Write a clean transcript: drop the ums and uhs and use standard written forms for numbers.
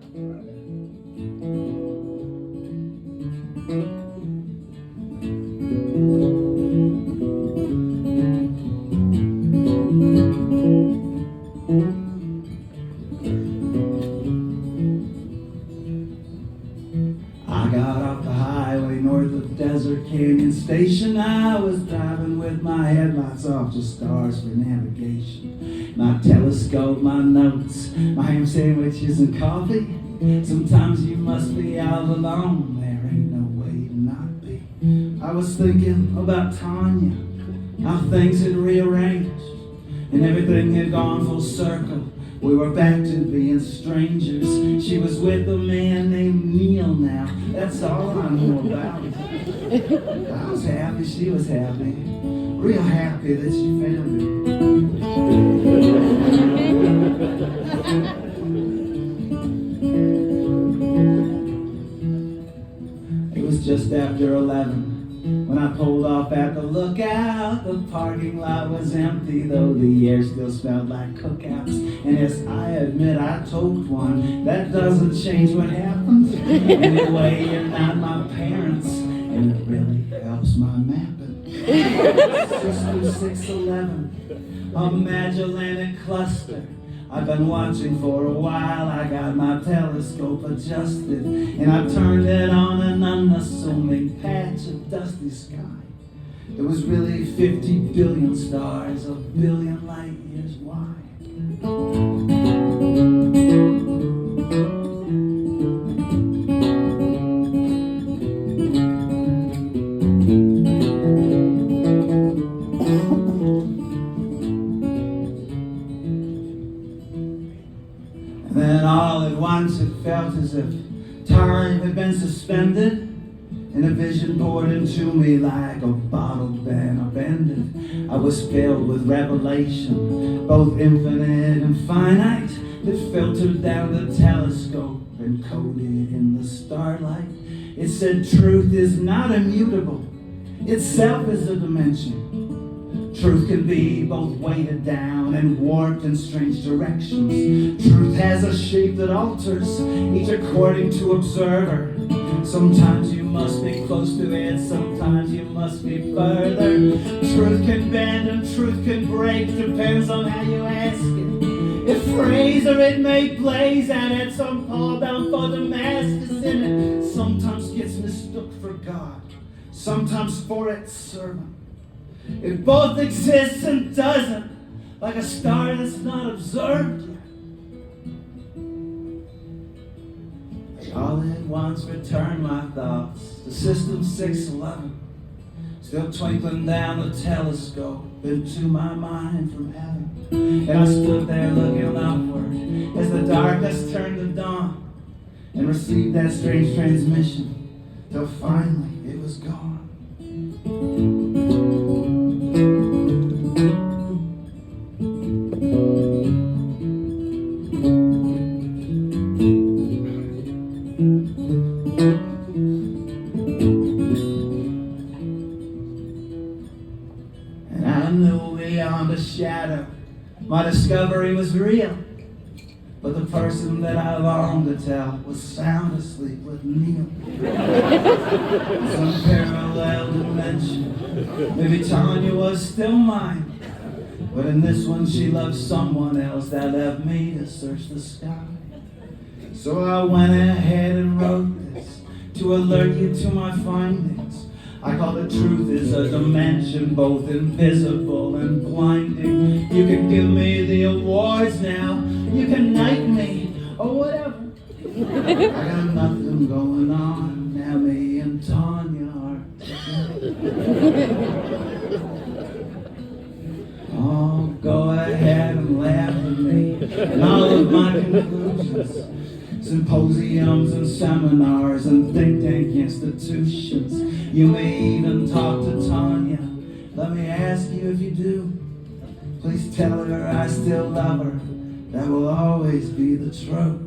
I got off the highway north of Desert Canyon Station. I was driving with my headlights off, just stars for navigation. My telescope, my notes, my ham sandwiches and coffee. Sometimes you must be all alone, there ain't no way to not be. I was thinking about Tanya, how things had rearranged, and everything had gone full circle. We were back to being strangers. She was with a man named Neil now. That's all I know about it. I was happy, she was happy. Real happy that she found me. It was just after 11 when I pulled off at the lookout. The parking lot was empty, though the air still smelled like cookouts. And yes, I admit I told one, that doesn't change what happened. Anyway, you're not my parents, and it really helps my mapping. System 611, a Magellanic cluster. I've been watching for a while. I got my telescope adjusted, and I turned it on an unassuming patch of dusty sky. There was really 50 billion stars, a billion light years wide. And then all at once it felt as if time had been suspended, and a vision poured into me like a bottled been upended. I was filled with revelation, both infinite and finite, that filtered down the telescope and coded in the starlight. It said truth is not immutable, itself is a dimension. Truth can be both weighted down and warped in strange directions. Truth has a shape that alters, each according to observer. Sometimes you must be close to it, sometimes you must be further. Truth can bend and truth can break, depends on how you ask it. It frays or it may blaze, and it's some Paul bound for Damascus in it. Sometimes gets mistook for God, sometimes for its servant. It both exists and doesn't, like a star that's not observed yet. All at once returned my thoughts to System 611, still twinkling down the telescope into my mind from heaven. And I stood there looking upward as the darkness turned to dawn, and received that strange transmission till finally it was gone. And I knew beyond a shadow my discovery was real, but the person that I longed to tell was sound asleep with Neil. Some parallel dimension. Maybe Tanya was still mine, but in this one she loved someone else that left me to search the sky. So I went ahead and wrote this to alert you to my findings. I call it truth is a dimension both invisible and blinding. You can give me the awards now, you can knight me, or whatever. I got nothing going on, now me and Tanya are together. Oh, go ahead and laugh at me and all of my conclusions. Symposiums and seminars and think tank institutions. You may even talk to Tanya. Let me ask you if you do. Please tell her I still love her. That will always be the truth.